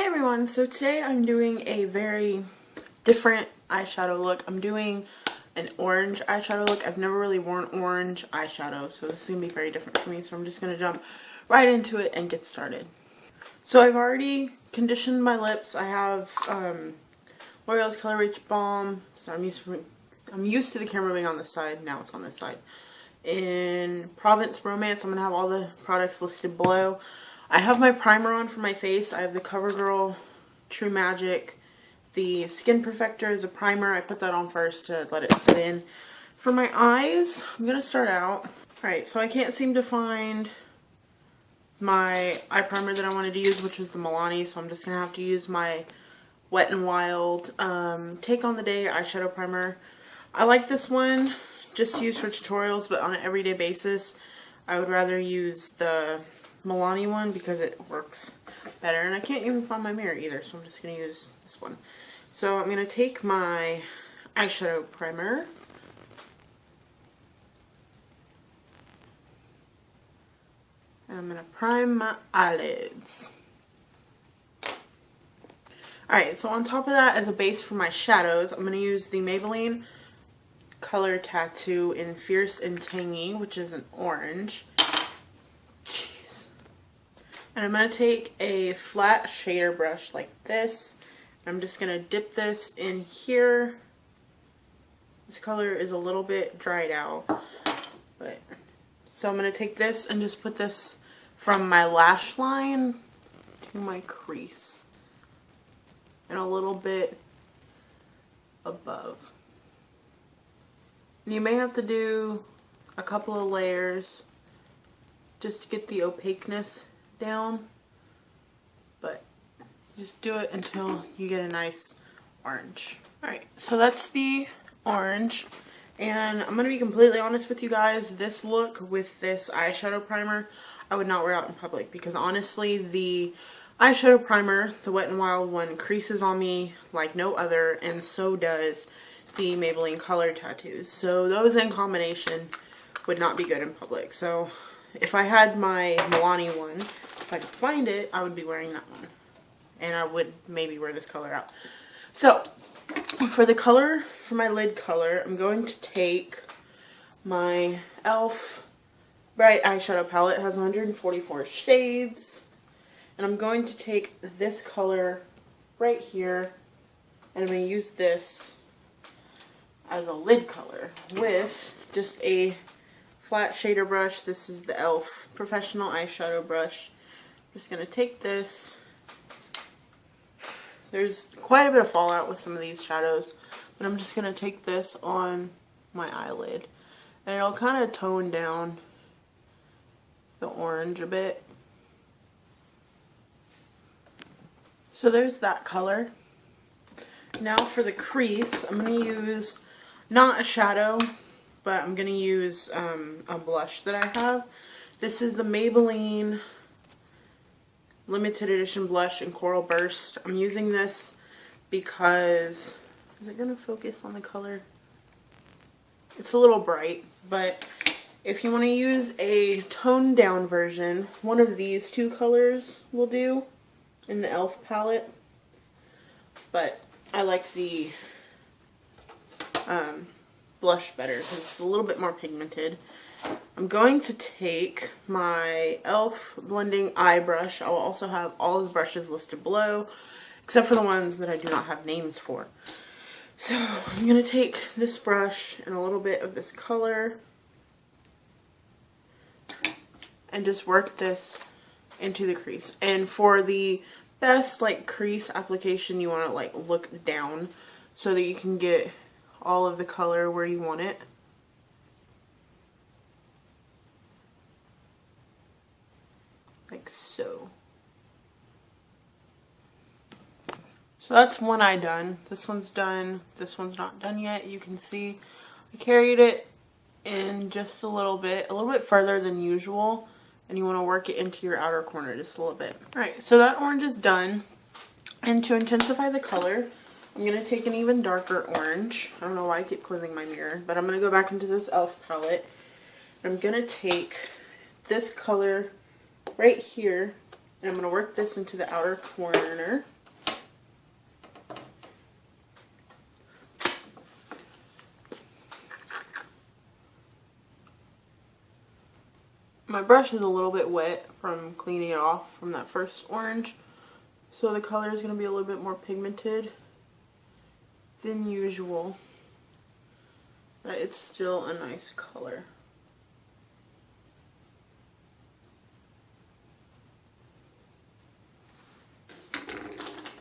Hey everyone, so today I'm doing a very different eyeshadow look. I'm doing an orange eyeshadow look. I've never really worn orange eyeshadow, so this is going to be very different for me. So I'm just going to jump right into it and get started. So I've already conditioned my lips. I have L'Oreal's Color Riche Balm. So I'm used to the camera being on this side. Now it's on this side. In Provence Romance, I'm going to have all the products listed below. I have my primer on for my face. I have the CoverGirl True Magic. The Skin Perfector is a primer. I put that on first to let it sit in. For my eyes, I'm going to start out. Alright, so I can't seem to find my eye primer that I wanted to use, which was the Milani. So I'm just going to have to use my Wet n Wild Take on the Day eyeshadow primer. I like this one just used for tutorials, but on an everyday basis, I would rather use the Milani one because it works better, and I can't even find my mirror either, so I'm just going to use this one. So I'm going to take my eyeshadow primer, and I'm going to prime my eyelids. Alright, so on top of that, as a base for my shadows, I'm going to use the Maybelline Color Tattoo in Fierce and Tangy, which is an orange. And I'm going to take a flat shader brush like this. I'm just going to dip this in here. This color is a little bit dried out. So I'm going to take this and just put this from my lash line to my crease. And a little bit above. And you may have to do a couple of layers just to get the opaqueness down, but just do it until you get a nice orange. Alright, so that's the orange, and I'm going to be completely honest with you guys, this look with this eyeshadow primer I would not wear out in public, because honestly the eyeshadow primer, the Wet n Wild one, creases on me like no other, and so does the Maybelline Color Tattoos. So those in combination would not be good in public. So if I had my Milani one, if I could find it, I would be wearing that one. And I would maybe wear this color out. So, for the color, for my lid color, I'm going to take my e.l.f. Bright Eyeshadow Palette. It has 144 shades. And I'm going to take this color right here, and I'm going to use this as a lid color with just a flat shader brush. This is the e.l.f. Professional Eyeshadow Brush. I'm just going to take this. There's quite a bit of fallout with some of these shadows, but I'm just going to take this on my eyelid. And it'll kind of tone down the orange a bit. So there's that color. Now for the crease, I'm going to use not a shadow, but I'm going to use a blush that I have. This is the Maybelline Limited Edition Blush in Coral Burst. I'm using this because, is it going to focus on the color? It's a little bright, but if you want to use a toned down version, one of these two colors will do in the e.l.f. palette. But I like the blush better because it's a little bit more pigmented. I'm going to take my e.l.f. blending eye brush. I will also have all of the brushes listed below, except for the ones that I do not have names for. So I'm going to take this brush and a little bit of this color and just work this into the crease. And for the best like crease application, you want to like look down so that you can get all of the color where you want it. Like so. So that's one eye done. This one's done. This one's not done yet. You can see I carried it in just a little bit further than usual. And you want to work it into your outer corner just a little bit. Alright, so that orange is done. And to intensify the color, I'm going to take an even darker orange. I don't know why I keep closing my mirror, but I'm going to go back into this e.l.f. palette. I'm going to take this color right here And I'm going to work this into the outer corner. My brush is a little bit wet from cleaning it off from that first orange, so the color is going to be a little bit more pigmented than usual, but it's still a nice color.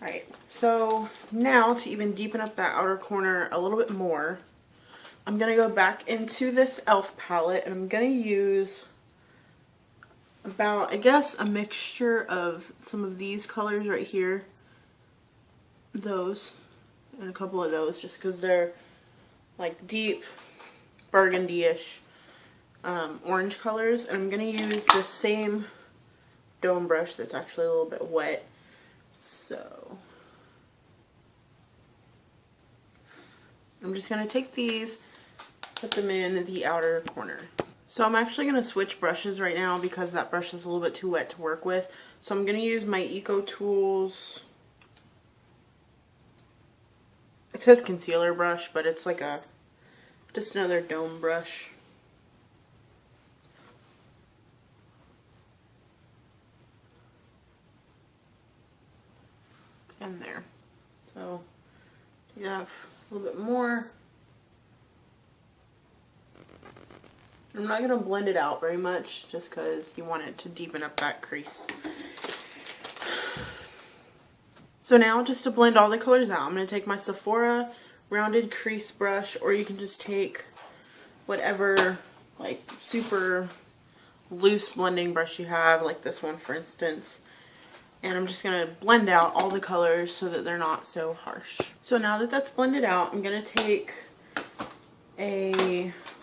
Alright, so now to even deepen up that outer corner a little bit more, I'm going to go back into this e.l.f. palette and I'm going to use about, I guess, a mixture of some of these colors right here, those, and a couple of those, just because they're like deep burgundy-ish orange colors. And I'm going to use the same dome brush that's actually a little bit wet. So I'm just going to take these, put them in the outer corner. So I'm actually going to switch brushes right now because that brush is a little bit too wet to work with. So I'm going to use my Eco Tools, it says concealer brush, but it's like just another dome brush. And there. So you have a little bit more. I'm not going to blend it out very much just because you want it to deepen up that crease. So now, just to blend all the colors out, I'm going to take my Sephora rounded crease brush, or you can just take whatever like super loose blending brush you have, like this one for instance. And I'm just going to blend out all the colors so that they're not so harsh. So now that that's blended out, I'm going to take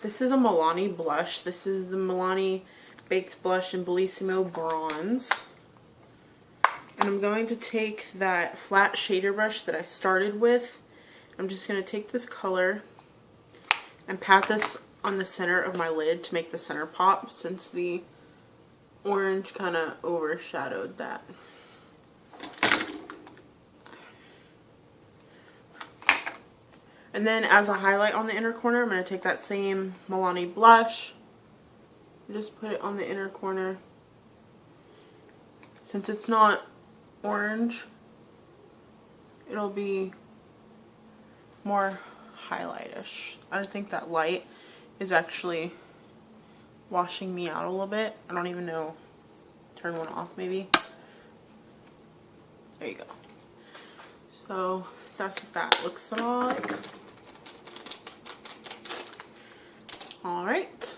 this is a Milani blush. This is the Milani Baked Blush in Bellissimo Bronze. And I'm going to take that flat shader brush that I started with. I'm just going to take this color and pat this on the center of my lid to make the center pop, since the orange kind of overshadowed that. And then as a highlight on the inner corner, I'm going to take that same Milani blush and just put it on the inner corner. Since it's not orange, it'll be more highlightish. I don't think that light is actually washing me out a little bit. I don't even know. Turn one off maybe. There you go. So that's what that looks like. Alright.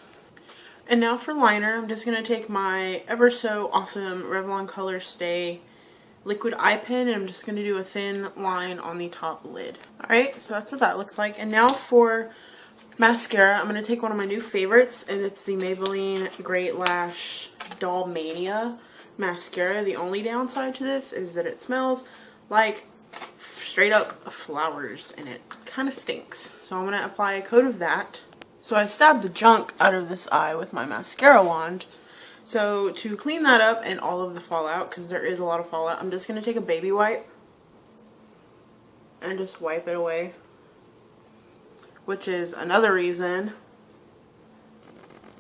And now for liner, I'm just going to take my ever so awesome Revlon Color Stay liquid eye pen, and I'm just going to do a thin line on the top lid. Alright, so that's what that looks like. And now for mascara, I'm going to take one of my new favorites, and it's the Maybelline Great Lash Doll Mania mascara. The only downside to this is that it smells like straight up flowers and it kind of stinks. So I'm going to apply a coat of that. So I stabbed the junk out of this eye with my mascara wand. So to clean that up and all of the fallout, because there is a lot of fallout, I'm just going to take a baby wipe and just wipe it away. Which is another reason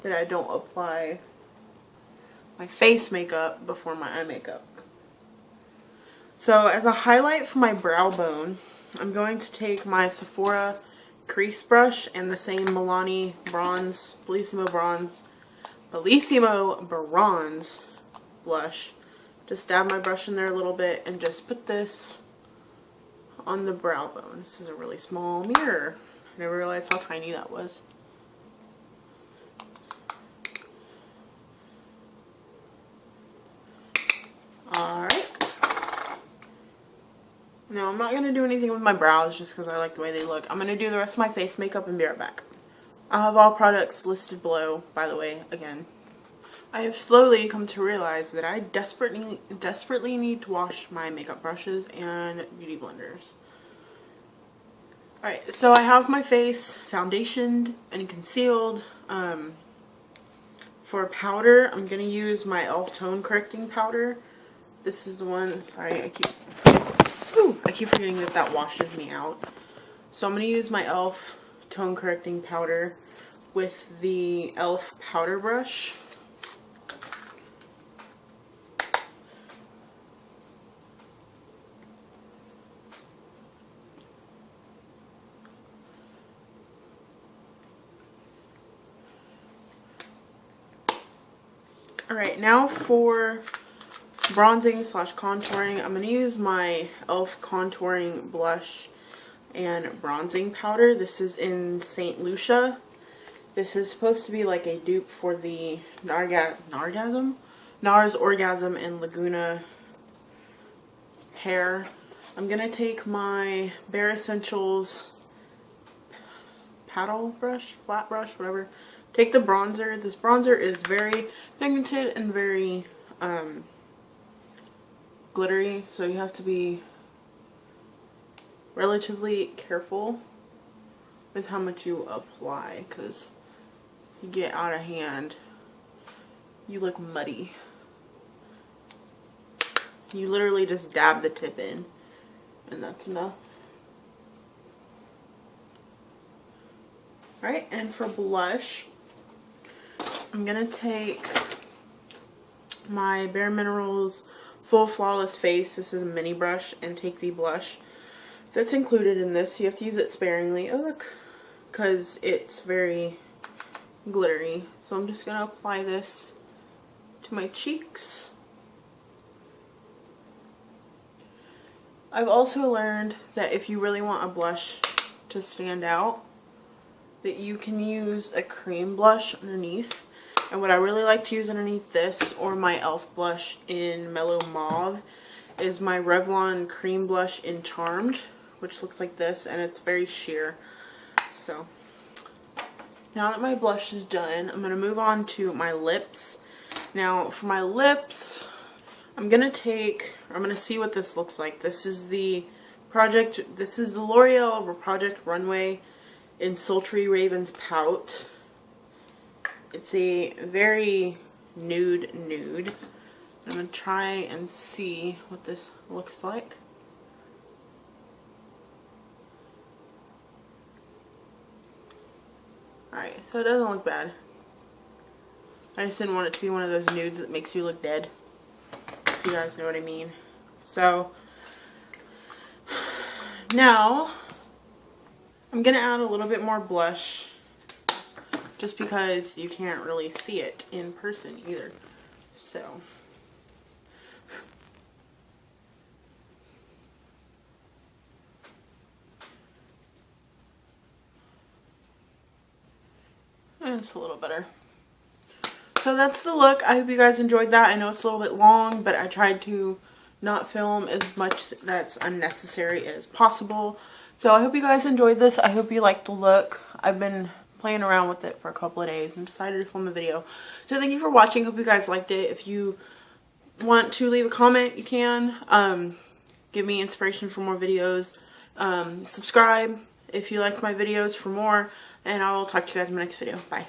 that I don't apply my face makeup before my eye makeup. So as a highlight for my brow bone, I'm going to take my Sephora crease brush and the same Milani bronze, Bellissimo bronze blush. Just dab my brush in there a little bit and just put this on the brow bone. This is a really small mirror. I never realized how tiny that was. Alright. Now I'm not going to do anything with my brows just because I like the way they look. I'm going to do the rest of my face makeup and be right back. I'll have all products listed below, by the way, again. I have slowly come to realize that I desperately need to wash my makeup brushes and beauty blenders. Alright, so I have my face foundationed and concealed. For powder, I'm going to use my e.l.f. tone correcting powder. This is the one, sorry, I keep forgetting that that washes me out. So I'm going to use my e.l.f. tone correcting powder with the e.l.f. powder brush. Alright, now for bronzing slash contouring, I'm going to use my e.l.f. contouring blush and bronzing powder. This is in St. Lucia. This is supposed to be like a dupe for the NARS Orgasm and Laguna hair. I'm going to take my Bare Essentials paddle brush, flat brush, whatever. Take the bronzer. This bronzer is very pigmented and very glittery, so you have to be relatively careful with how much you apply, because you get out of hand, you look muddy. You literally just dab the tip in, and that's enough. Alright, and for blush, I'm going to take my Bare Minerals Full Flawless Face. This is a mini brush, and take the blush that's included in this. You have to use it sparingly. Oh look, because it's very glittery. So I'm just going to apply this to my cheeks. I've also learned that if you really want a blush to stand out, that you can use a cream blush underneath. And what I really like to use underneath this, or my e.l.f. blush in Mellow Mauve, is my Revlon cream blush in Charmed, which looks like this, and it's very sheer. So now that my blush is done, I'm going to move on to my lips. Now for my lips, I'm going to see what this looks like. This is the L'Oreal Project Runway in Sultry Raven's Pout. It's a very nude. I'm going to try and see what this looks like. Alright, so it doesn't look bad. I just didn't want it to be one of those nudes that makes you look dead. If you guys know what I mean. So, now, I'm going to add a little bit more blush, just because you can't really see it in person either. So, and it's a little better. So that's the look. I hope you guys enjoyed that. I know it's a little bit long, but I tried to not film as much that's unnecessary as possible. So I hope you guys enjoyed this. I hope you liked the look. I've been playing around with it for a couple of days and decided to film a video. So thank you for watching. Hope you guys liked it. If you want to leave a comment, you can. Give me inspiration for more videos. Subscribe if you liked my videos for more. And I will talk to you guys in my next video. Bye.